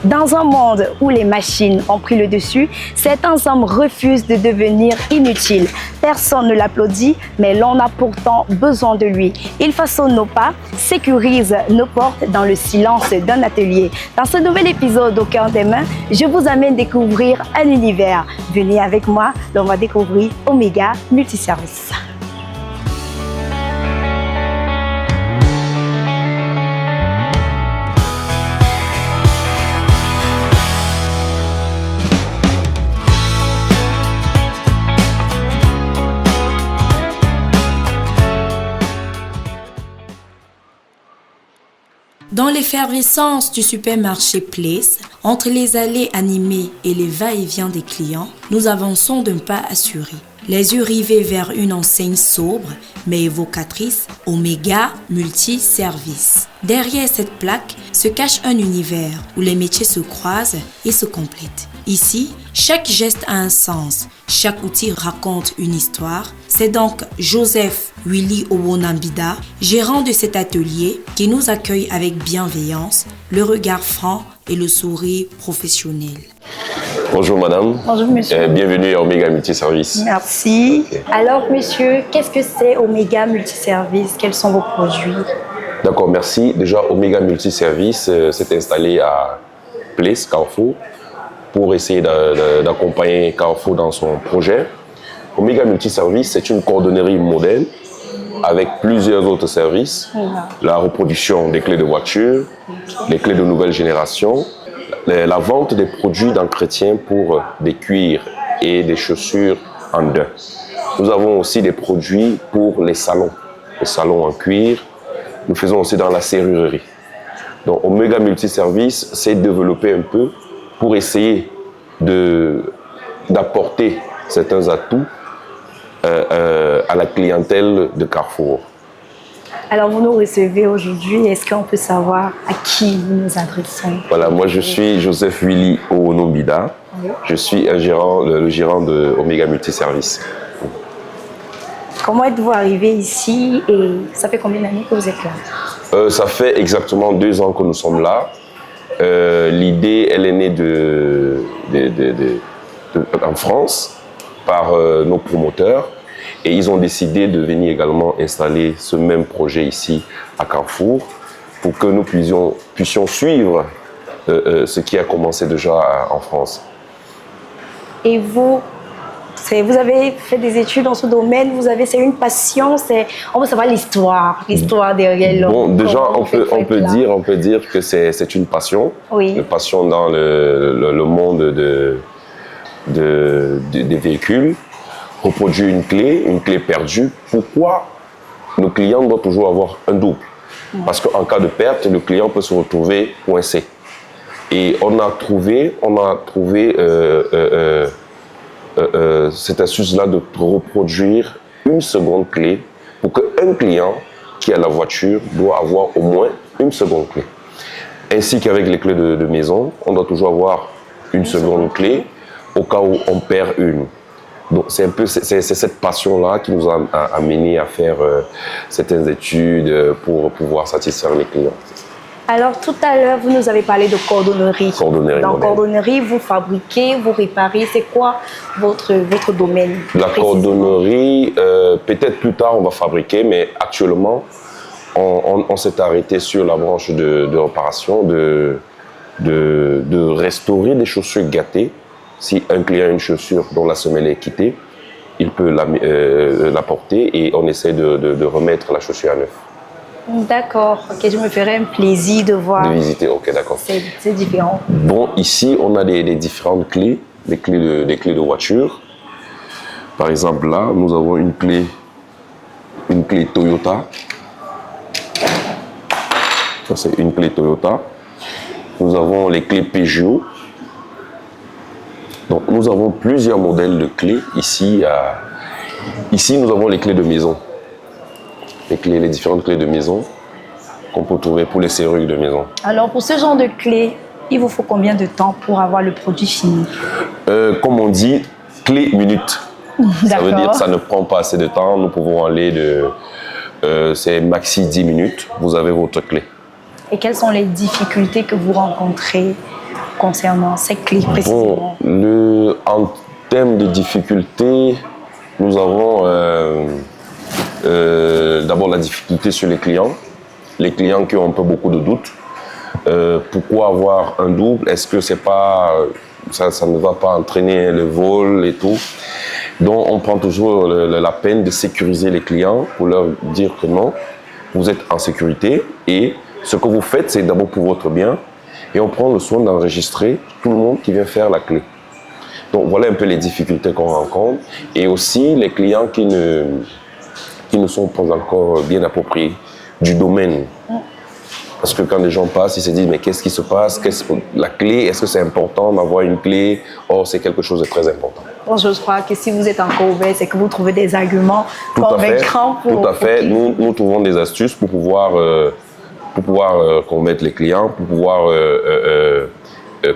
Dans un monde où les machines ont pris le dessus, certains hommes refusent de devenir inutiles. Personne ne l'applaudit, mais l'on a pourtant besoin de lui. Il façonne nos pas, sécurise nos portes dans le silence d'un atelier. Dans ce nouvel épisode Au cœur des mains, je vous amène découvrir un univers. Venez avec moi, on va découvrir Omega Multiservice. Dans l'effervescence du supermarché Place, entre les allées animées et les va-et-vient des clients, nous avançons d'un pas assuré. Les yeux rivés vers une enseigne sobre, mais évocatrice, Omega Multiservice. Derrière cette plaque se cache un univers où les métiers se croisent et se complètent. Ici, chaque geste a un sens, chaque outil raconte une histoire. C'est donc Joseph Willy Owonambida, gérant de cet atelier, qui nous accueille avec bienveillance, le regard franc et le sourire professionnel. Bonjour madame. Bonjour monsieur. Bienvenue à Omega Multiservice. Merci. Okay. Alors monsieur, qu'est-ce que c'est Omega Multiservice? Quels sont vos produits? D'accord, merci. Déjà, Omega Multiservice s'est installé à Place, Carrefour, pour essayer d'accompagner Carrefour dans son projet. Omega Multiservice, c'est une coordonnerie modèle avec plusieurs autres services. La reproduction des clés de voiture, les clés de nouvelle génération, la vente des produits d'entretien pour des cuirs et des chaussures en daim. Nous avons aussi des produits pour les salons en cuir. Nous faisons aussi dans la serrurerie. Donc Omega Multiservice s'est développé un peu pour essayer d'apporter certains atouts à la clientèle de Carrefour. Alors, vous nous recevez aujourd'hui. Est-ce qu'on peut savoir à qui vous nous adressons? Voilà, moi je suis Joseph Willy Owonambida. Oui. Je suis le gérant de Omega Multiservice. Comment êtes-vous arrivé ici et ça fait combien d'années que vous êtes là? Ça fait exactement 2 ans que nous sommes là. L'idée, elle est née en France par nos promoteurs. Et ils ont décidé de venir également installer ce même projet ici à Carrefour pour que nous puissions suivre ce qui a commencé déjà en France. Et vous avez fait des études dans ce domaine, c'est une passion, on veut savoir l'histoire derrière l'homme. Bon, déjà, on peut dire que c'est une passion, oui. Une passion dans le monde des véhicules. Reproduire une clé perdue. Pourquoi nos clients doivent toujours avoir un double? Parce qu'en cas de perte, le client peut se retrouver coincé. Et on a trouvé cette astuce-là de reproduire une seconde clé pour qu'un client qui a la voiture doit avoir au moins une seconde clé. Ainsi qu'avec les clés de maison, on doit toujours avoir une seconde clé au cas où on perd une. Donc c'est cette passion-là qui nous a amené à faire certaines études pour pouvoir satisfaire les clients. Alors tout à l'heure, vous nous avez parlé de cordonnerie. Dans cordonnerie, vous fabriquez, vous réparez. C'est quoi votre domaine? La cordonnerie, peut-être plus tard on va fabriquer, mais actuellement on s'est arrêté sur la branche de réparation, de restaurer des chaussures gâtées. Si un client a une chaussure dont la semelle est quittée, il peut la porter et on essaie de remettre la chaussure à neuf. D'accord, ok, je me ferai un plaisir de voir. De visiter, ok, d'accord. C'est différent. Bon, ici, on a des différentes clés, des clés de voiture. Par exemple, là, nous avons une clé Toyota. Ça, c'est une clé Toyota. Nous avons les clés Peugeot. Donc, nous avons plusieurs modèles de clés ici. Ici, nous avons les clés de maison. Les différentes clés de maison qu'on peut trouver pour les serrures de maison. Alors, pour ce genre de clés, il vous faut combien de temps pour avoir le produit fini? Comme on dit, clé minute. Ça veut dire que ça ne prend pas assez de temps. Nous pouvons aller c'est maxi 10 minutes. Vous avez votre clé. Et quelles sont les difficultés que vous rencontrez concernant ces clés précisément? En termes de difficultés, nous avons d'abord la difficulté sur les clients qui ont un peu beaucoup de doutes. Pourquoi avoir un double? Est-ce que c'est pas, ça ne va pas entraîner le vol et tout? Donc on prend toujours la peine de sécuriser les clients pour leur dire que non, vous êtes en sécurité et ce que vous faites, c'est d'abord pour votre bien. Et on prend le soin d'enregistrer tout le monde qui vient faire la clé. Donc voilà un peu les difficultés qu'on rencontre. Et aussi les clients qui ne sont pas encore bien appropriés du domaine. Parce que quand les gens passent, ils se disent mais qu'est-ce qui se passe? La clé, est-ce que c'est important d'avoir une clé? Or, c'est quelque chose de très important. Bon, je crois que si vous êtes encore ouvert, c'est que vous trouvez des arguments convaincants pour... Tout à fait. Nous trouvons des astuces pour pouvoir convaincre les clients, pour pouvoir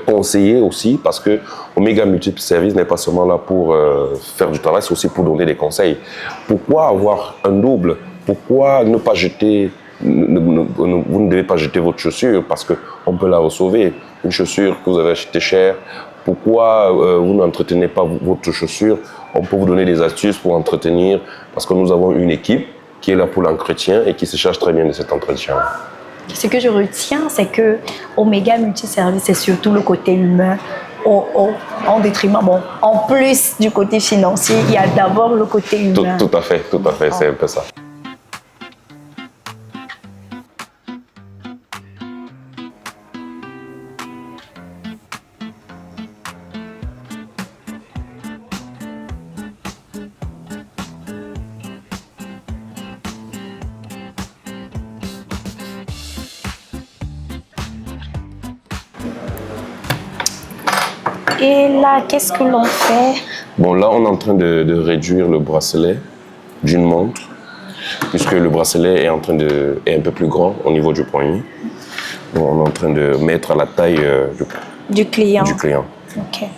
conseiller aussi, parce que Omega Multiservice n'est pas seulement là pour faire du travail, c'est aussi pour donner des conseils. Pourquoi avoir un double? Pourquoi ne pas jeter... Vous ne devez pas jeter votre chaussure parce qu'on peut la sauver. Une chaussure que vous avez achetée chère, pourquoi vous n'entretenez pas votre chaussure? On peut vous donner des astuces pour entretenir parce que nous avons une équipe qui est là pour l'entretien et qui se charge très bien de cet entretien. Ce que je retiens, c'est que Omega Multiservice, c'est surtout le côté humain. En détriment, en plus du côté financier, il y a d'abord le côté humain. Tout à fait, c'est un peu ça. Et là, qu'est-ce que l'on fait? Bon, là, on est en train de réduire le bracelet d'une montre, puisque le bracelet est un peu plus grand au niveau du poignet. Donc, on est en train de mettre à la taille du client. Okay.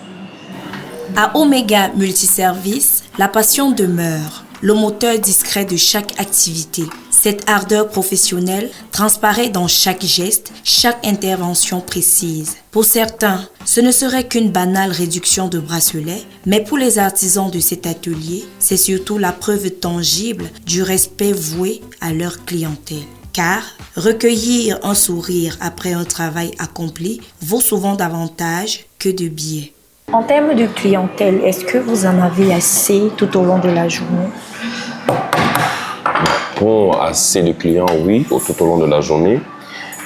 À Omega Multiservice, la passion demeure, le moteur discret de chaque activité. Cette ardeur professionnelle transparaît dans chaque geste, chaque intervention précise. Pour certains, ce ne serait qu'une banale réduction de bracelet, mais pour les artisans de cet atelier, c'est surtout la preuve tangible du respect voué à leur clientèle. Car recueillir un sourire après un travail accompli vaut souvent davantage que de billets. En termes de clientèle, est-ce que vous en avez assez tout au long de la journée? Bon, assez de clients, oui, tout au long de la journée.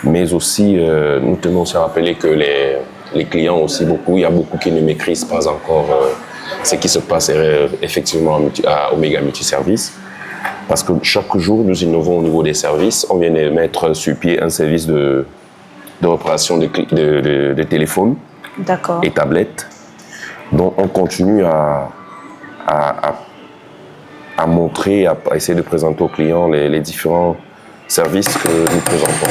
Mais aussi, nous tenons aussi à rappeler que les clients aussi, il y a beaucoup qui ne maîtrisent pas encore ce qui se passe effectivement à Omega Multiservice. Parce que chaque jour, nous innovons au niveau des services. On vient de mettre sur pied un service de réparation de téléphones et tablettes. Donc, on continue à montrer, à essayer de présenter aux clients les différents services que nous présentons.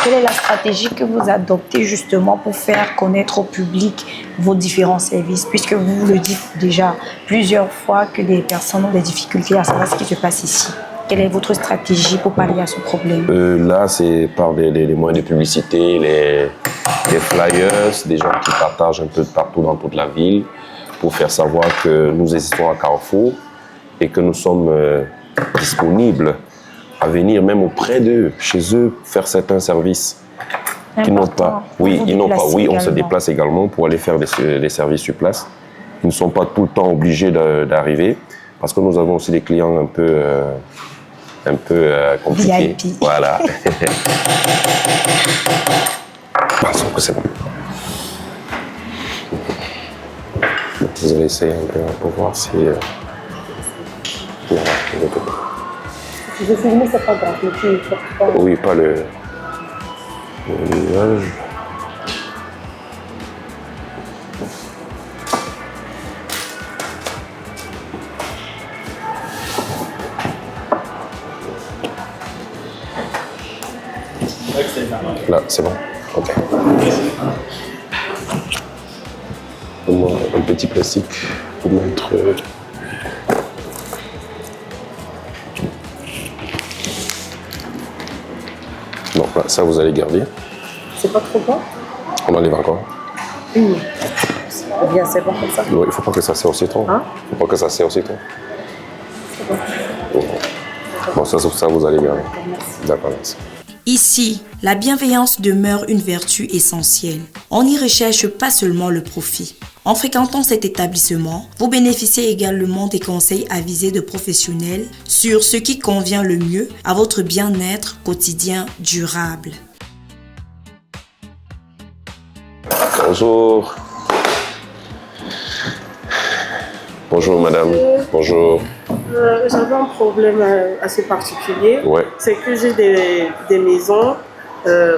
Quelle est la stratégie que vous adoptez justement pour faire connaître au public vos différents services, puisque vous le dites déjà plusieurs fois que des personnes ont des difficultés à savoir ce qui se passe ici? Quelle est votre stratégie pour pallier à ce problème? Là, c'est par les moyens de publicité, les flyers, des gens qui partagent un peu partout dans toute la ville pour faire savoir que nous existons à Carrefour et que nous sommes disponibles à venir même auprès d'eux, chez eux, faire certains services qu'ils n'ont pas. Oui, on se déplace également pour aller faire des services sur place. Ils ne sont pas tout le temps obligés d'arriver parce que nous avons aussi des clients un peu compliqués. VIP. Voilà. Pensons que c'est bon. Vous allez essayer un peu pour voir si... Si je filme, c'est pas grave, mais tu portes pas... Oui, pas le visage. Là, c'est bon. Ok. Donne-moi un petit plastique pour mettre... Bon, là, ça vous allez garder. C'est c'est pas trop bon? On enlève encore. Oui. Ou bien c'est bon comme ça? Il ne faut pas que ça serre au citron. Hein? Il ne faut pas que ça serre au citron. C'est bon. Bon, ça vous allez bien. D'accord, merci. Ici, la bienveillance demeure une vertu essentielle. On n'y recherche pas seulement le profit. En fréquentant cet établissement, vous bénéficiez également des conseils avisés de professionnels sur ce qui convient le mieux à votre bien-être quotidien durable. Bonjour. Bonjour madame. Bonjour. J'avais un problème assez particulier. Ouais. C'est que j'ai des maisons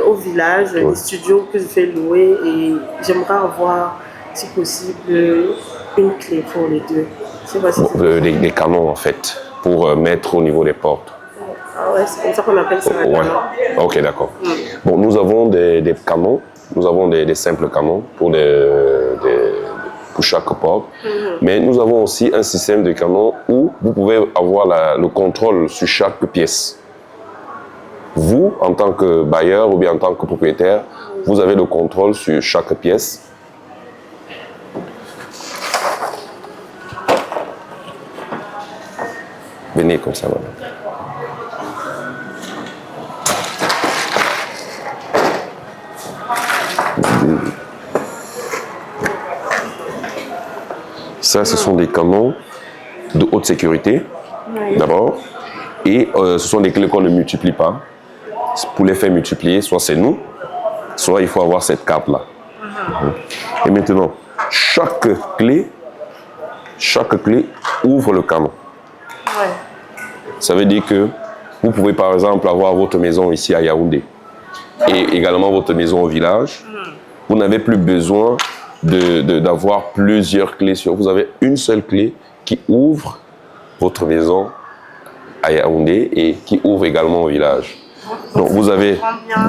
au village, des studios que je fais louer et j'aimerais avoir, si possible, une clé pour les deux. Je sais pas si Des canons en fait, pour mettre au niveau des portes. Ah ouais, c'est comme ça qu'on appelle ça. Ouais. Ok, d'accord. Bon, nous avons des canons, nous avons des simples canons pour pour chaque porte. Mais nous avons aussi un système de canons où vous pouvez avoir le contrôle sur chaque pièce. Vous, en tant que bailleur ou bien en tant que propriétaire, vous avez le contrôle sur chaque pièce. Venez comme ça, madame. Ça, ce sont des canons de haute sécurité, d'abord. Et ce sont des clés qu'on ne multiplie pas. Pour les faire multiplier, soit c'est nous, soit il faut avoir cette carte-là. Et maintenant, chaque clé ouvre le canon. Ça veut dire que vous pouvez par exemple avoir votre maison ici à Yaoundé et également votre maison au village. Vous n'avez plus besoin d'avoir plusieurs clés sur. Vous avez une seule clé qui ouvre votre maison à Yaoundé et qui ouvre également au village. Donc vous avez,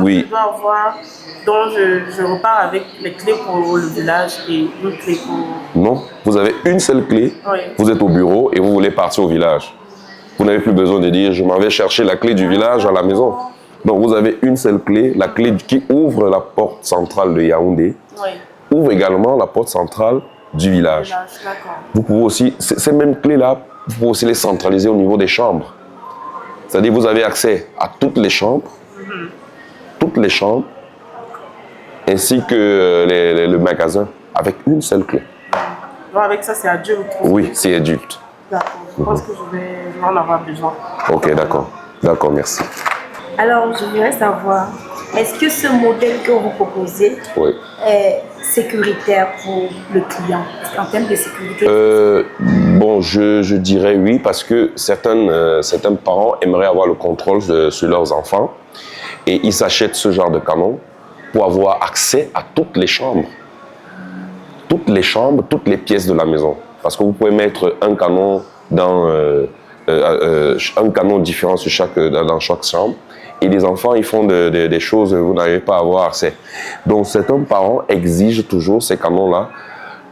oui. Je dois avoir, donc je repars avec les clés pour le village et une clé pour... Non, vous avez une seule clé, Oui. Vous êtes au bureau et vous voulez partir au village. Vous n'avez plus besoin de dire, je m'en vais chercher la clé du village à la maison. Donc vous avez une seule clé, la clé qui ouvre la porte centrale de Yaoundé, ouvre également la porte centrale du village. Vous pouvez aussi, ces mêmes clés-là, vous pouvez aussi les centraliser au niveau des chambres. C'est-à-dire vous avez accès à toutes les chambres, ainsi que le magasin, avec une seule clé. Donc avec ça, c'est adulte? Oui, c'est adulte. D'accord, je pense que je vais en avoir besoin. Ok, d'accord. D'accord, merci. Alors, je voudrais savoir, est-ce que ce modèle que vous proposez est sécuritaire pour le client en termes de sécurité? Bon, je dirais oui, parce que certains parents aimeraient avoir le contrôle sur leurs enfants et ils s'achètent ce genre de canon pour avoir accès à toutes les chambres, toutes les pièces de la maison. Parce que vous pouvez mettre un canon un canon différent dans chaque chambre. Et les enfants, ils font des choses que vous n'arrivez pas à avoir accès. Donc, certains parents exigent toujours ces canons-là,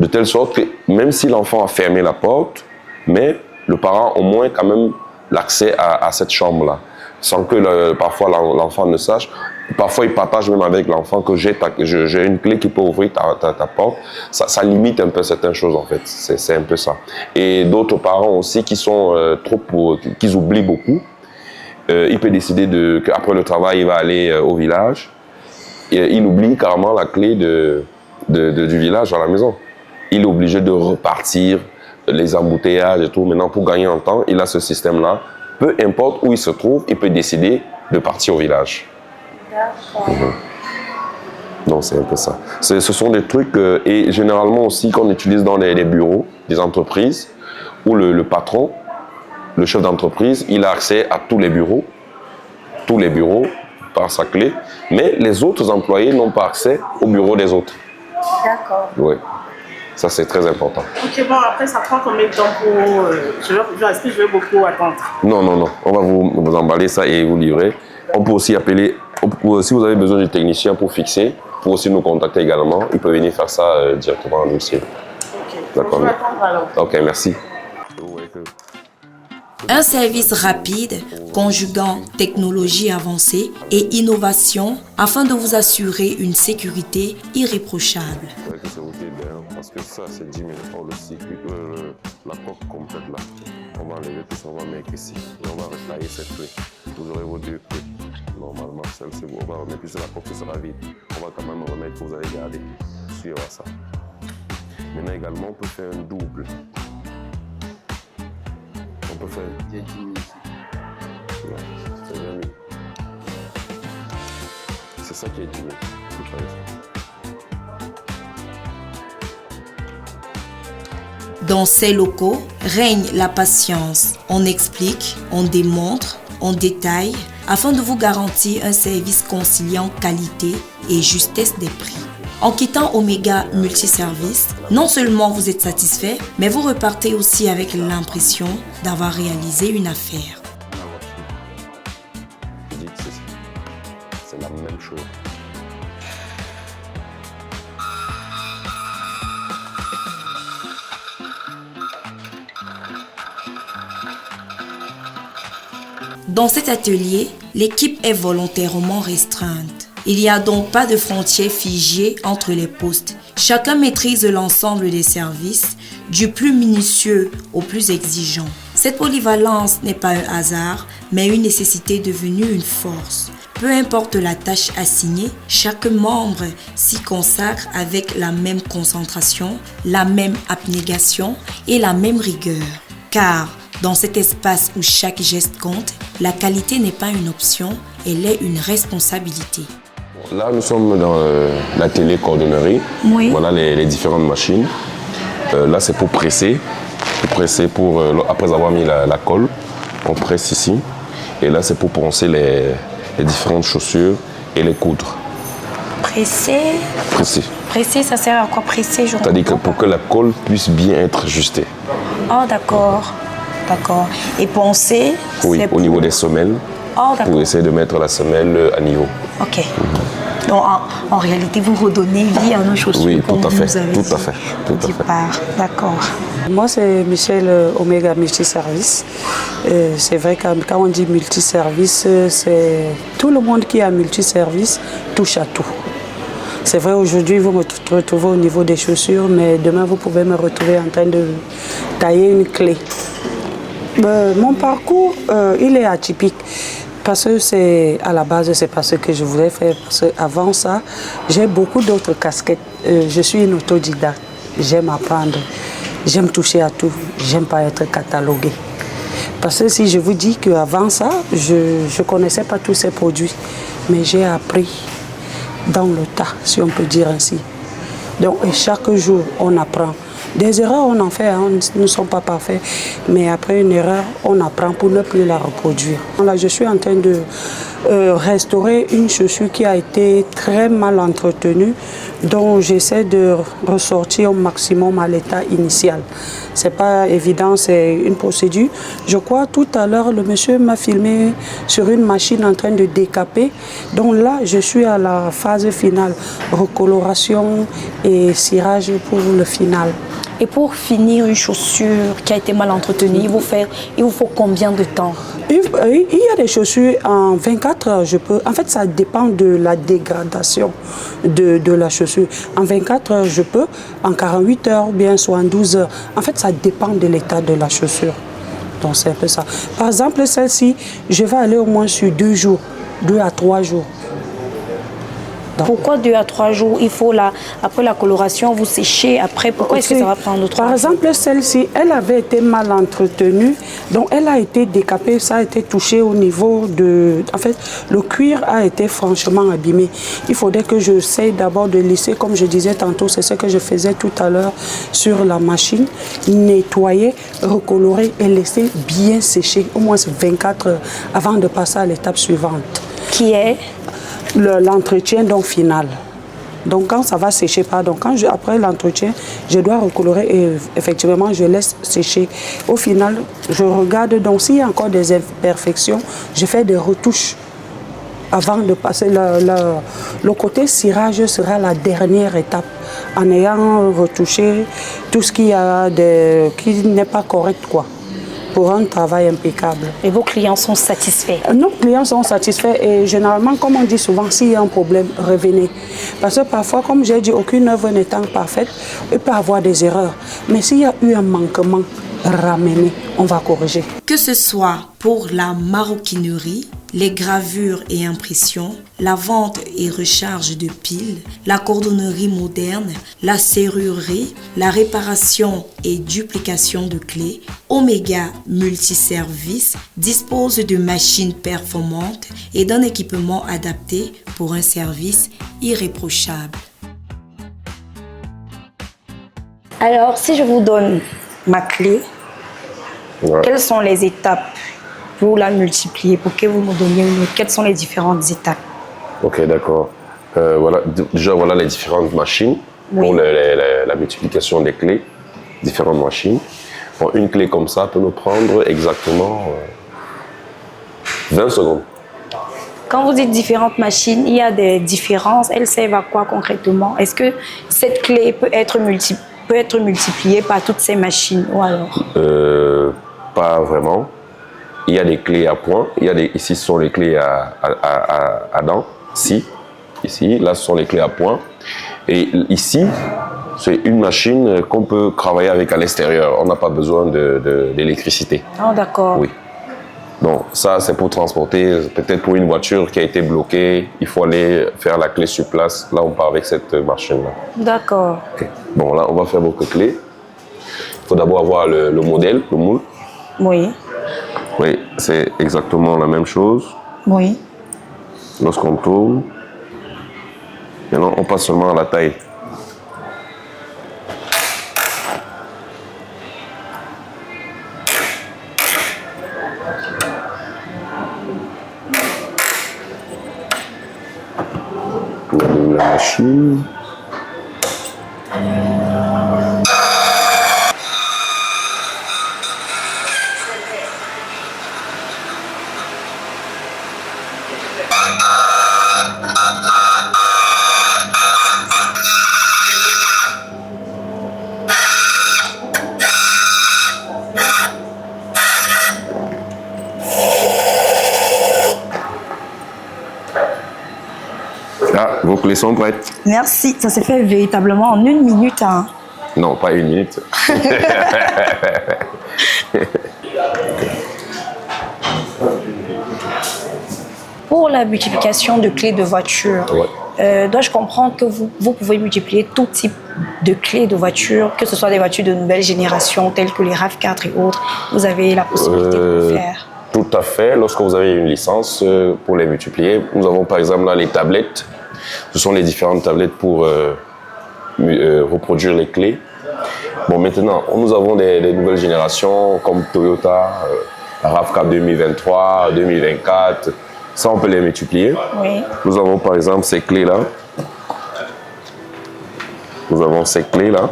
de telle sorte que même si l'enfant a fermé la porte, mais le parent a au moins quand même l'accès à cette chambre-là, sans que parfois l'enfant ne sache. Parfois, ils partagent même avec l'enfant que j'ai une clé qui peut ouvrir ta porte. Ça limite un peu certaines choses, en fait. C'est un peu ça. Et d'autres parents aussi qui sont qui oublient beaucoup. Il peut décider qu'après le travail, il va aller au village. Et il oublie carrément la clé du village à la maison. Il est obligé de repartir, les embouteillages et tout. Maintenant, pour gagner en temps, il a ce système-là. Peu importe où il se trouve, il peut décider de partir au village. D'accord. Donc, c'est un peu ça. Ce sont des trucs, et généralement aussi qu'on utilise dans les bureaux des entreprises, où le patron, le chef d'entreprise, il a accès à tous les bureaux par sa clé, mais les autres employés n'ont pas accès au bureau des autres. D'accord. Oui, ça c'est très important. Ok, bon, après ça prend combien de temps pour... Est-ce que je vais beaucoup attendre? Non, on va vous emballer ça et vous livrer. On peut aussi appeler, si vous avez besoin de technicien pour fixer, pour aussi nous contacter également, il peut venir faire ça directement en dossier. Ok, d'accord. Je vais attendre alors. Ok, merci. Un service rapide, conjuguant technologie avancée et innovation afin de vous assurer une sécurité irréprochable. Parce que ça, c'est 10 minutes. Le circuit, la coque complète là. On va enlever tout ça, on va mettre ici. Et on va retailler cette clé. Vous aurez vos 2 clés. Normalement, celle-ci, on va remettre plus la coque, ce sera vide. On va quand même remettre que vous allez garder. Suivre ça. Maintenant également, on peut faire un double. On peut faire 10 minutes. C'est bien mis. C'est ça qui est 10 minutes. Dans ces locaux règne la patience. On explique, on démontre, on détaille afin de vous garantir un service conciliant qualité et justesse des prix. En quittant Omega Multiservice, non seulement vous êtes satisfait, mais vous repartez aussi avec l'impression d'avoir réalisé une affaire. C'est la même chose. Dans cet atelier, l'équipe est volontairement restreinte. Il n'y a donc pas de frontières figées entre les postes. Chacun maîtrise l'ensemble des services, du plus minutieux au plus exigeant. Cette polyvalence n'est pas un hasard, mais une nécessité devenue une force. Peu importe la tâche assignée, chaque membre s'y consacre avec la même concentration, la même abnégation et la même rigueur. Car dans cet espace où chaque geste compte, la qualité n'est pas une option, elle est une responsabilité. Là, nous sommes dans la télécoordonnerie. Oui. Voilà les différentes machines. Là, c'est pour presser. Après avoir mis la colle, on presse ici. Et là, c'est pour poncer les différentes chaussures et les coudre. Presser. Presser, ça sert à quoi presser? C'est-à-dire que pour que la colle puisse bien être ajustée. Oh, d'accord. D'accord. Et poncer? Oui, au niveau des semelles. Oh, d'accord. Pour essayer de mettre la semelle à niveau. Ok. Donc, en réalité, vous redonnez vie à nos chaussures. Oui, tout à fait. Tout à fait. D'accord. Moi, c'est Michel, Omega Multiservice. C'est vrai que quand on dit multiservice, c'est tout le monde qui a multiservice touche à tout. C'est vrai, aujourd'hui, vous me retrouvez au niveau des chaussures, mais demain, vous pouvez me retrouver en train de tailler une clé. Mon parcours, il est atypique. Parce que c'est à la base, c'est pas ce que je voulais faire. Parce qu'avant ça, j'ai beaucoup d'autres casquettes. Je suis une autodidacte. J'aime apprendre. J'aime toucher à tout. J'aime pas être cataloguée. Parce que si je vous dis qu'avant ça, je ne connaissais pas tous ces produits. Mais j'ai appris dans le tas, si on peut dire ainsi. Donc, et chaque jour, on apprend. Des erreurs, on en fait, hein, nous ne sommes pas parfaits. Mais après une erreur, on apprend pour ne plus la reproduire. Là, je suis en train de restaurer une chaussure qui a été très mal entretenue, dont j'essaie de ressortir au maximum à l'état initial. Ce n'est pas évident, c'est une procédure. Je crois tout à l'heure, le monsieur m'a filmé sur une machine en train de décaper. Donc là, je suis à la phase finale, recoloration et cirage pour le final. Et pour finir une chaussure qui a été mal entretenue, il vous faut combien de temps? Il y a des chaussures en 24 heures, je peux. En fait, ça dépend de la dégradation de la chaussure. En 24 heures, je peux. En 48 heures, bien soit en 12 heures. En fait, ça dépend de l'état de la chaussure. Donc, c'est un peu ça. Par exemple, celle-ci, je vais aller au moins sur 2 jours, 2 à 3 jours. Pourquoi 2 à 3 jours? Il faut après la coloration, vous séchez. Après, pourquoi est-ce que ça va prendre 3 jours? Par exemple, celle-ci, elle avait été mal entretenue. Donc, elle a été décapée. Ça a été touché au niveau de... En fait, le cuir a été franchement abîmé. Il faudrait que j'essaie d'abord de lisser, comme je disais tantôt, c'est ce que je faisais tout à l'heure sur la machine. Nettoyer, recolorer et laisser bien sécher, au moins 24 heures, avant de passer à l'étape suivante. Qui est l'entretien donc final. Donc quand ça va sécher, après l'entretien, je dois recolorer et effectivement je laisse sécher. Au final, je regarde donc s'il y a encore des imperfections, je fais des retouches avant de passer. Le côté cirage sera la dernière étape en ayant retouché tout ce qui n'est pas correct, quoi. pour un travail impeccable. Et vos clients sont satisfaits? Nos clients sont satisfaits et généralement, comme on dit souvent, s'il y a un problème, revenez. Parce que parfois, comme j'ai dit, aucune œuvre n'étant parfaite, il peut y avoir des erreurs. Mais s'il y a eu un manquement, ramenez, on va corriger. Que ce soit pour la maroquinerie, les gravures et impressions, la vente et recharge de piles, la cordonnerie moderne, la serrurerie, la réparation et duplication de clés, Omega Multiservice dispose de machines performantes et d'un équipement adapté pour un service irréprochable. Alors, si je vous donne ma clé, Ouais. quelles sont les étapes pour la multiplier, pour que vous me donniez une autre? Quelles sont les différentes étapes? Ok, d'accord. Voilà, déjà, voilà les différentes machines pour la multiplication des clés. Différentes machines. Bon, une clé comme ça peut nous prendre exactement 20 secondes. Quand vous dites différentes machines, il y a des différences. Elles servent à quoi concrètement? Est-ce que cette clé peut être multipliée par toutes ces machines ou alors? Pas vraiment. Il y a des clés à point. Ici, ce sont les clés à dents. Ici, là, ce sont les clés à point. Et ici, c'est une machine qu'on peut travailler avec à l'extérieur. On n'a pas besoin d'électricité. Oh, d'accord. Oui. Donc, ça, c'est pour transporter, peut-être pour une voiture qui a été bloquée. Il faut aller faire la clé sur place. Là, on part avec cette machine-là. D'accord. Okay. Bon, là, on va faire votre clé. Il faut d'abord avoir le modèle, le moule. Oui. Oui, c'est exactement la même chose. Oui. Lorsqu'on tourne, maintenant on passe seulement à la taille. On allume la machine. Ah, vos clés sont prêtes. Merci. Ça s'est fait véritablement en 1 minute. Hein. Non, pas 1 minute. Pour la multiplication de clés de voiture, dois-je comprendre que vous pouvez multiplier tout type de clés de voiture, que ce soit des voitures de nouvelle génération telles que les RAV4 et autres, vous avez la possibilité de le faire? Tout à fait. Lorsque vous avez une licence pour les multiplier, nous avons par exemple là les tablettes. Ce sont les différentes tablettes pour reproduire les clés. Bon, maintenant, nous avons des nouvelles générations comme Toyota, RAV4 2023, 2024. Ça, on peut les multiplier. Oui. Nous avons par exemple ces clés-là. Nous avons ces clés-là.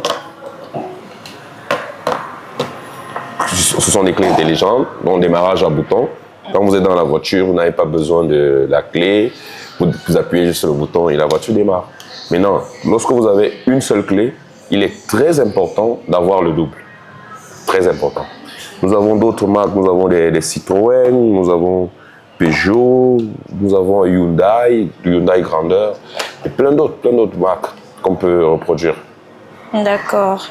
Ce sont des clés intelligentes, dont démarrage à bouton. Quand vous êtes dans la voiture, vous n'avez pas besoin de la clé. Vous appuyez juste sur le bouton et la voiture démarre. Maintenant, lorsque vous avez une seule clé, il est très important d'avoir le double. Très important. Nous avons d'autres marques. Nous avons des Citroën, nous avons Peugeot, nous avons Hyundai grandeur, et plein d'autres marques qu'on peut reproduire. D'accord.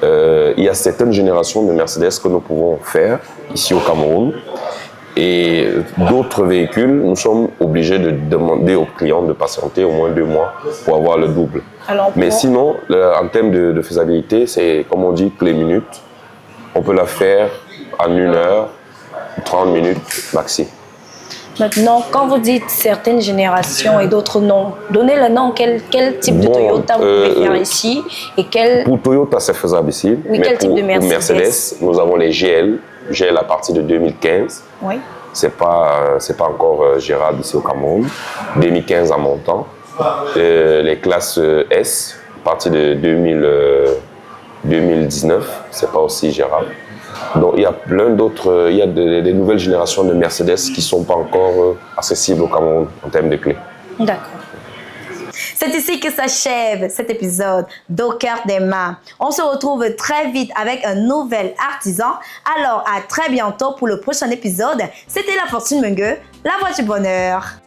Il y a certaines générations de Mercedes que nous pouvons faire ici au Cameroun. Et d'autres véhicules, nous sommes obligés de demander aux clients de patienter au moins 2 mois pour avoir le double. Alors, mais sinon, en termes de faisabilité, c'est comme on dit, clé minute. On peut la faire en 1 heure, 30 minutes maxi. Maintenant, quand vous dites certaines générations et d'autres non, donnez le nom, quel type de Toyota vous pouvez faire ici et quel... Pour Toyota, c'est faisable ici. Oui, mais quel type de Mercedes? Pour Mercedes, nous avons les GL à partir de 2015. Oui. C'est pas encore gérable ici au Cameroun. 2015 en montant. Les classes S, à partir de 2019, c'est pas aussi gérable. Donc il y a plein d'autres, il y a des nouvelles générations de Mercedes qui ne sont pas encore accessibles au Cameroun en termes de clés. D'accord. C'est ici que s'achève cet épisode d'Au cœur des mains. On se retrouve très vite avec un nouvel artisan. Alors, à très bientôt pour le prochain épisode. C'était La Fortune Mengue, la voix du bonheur.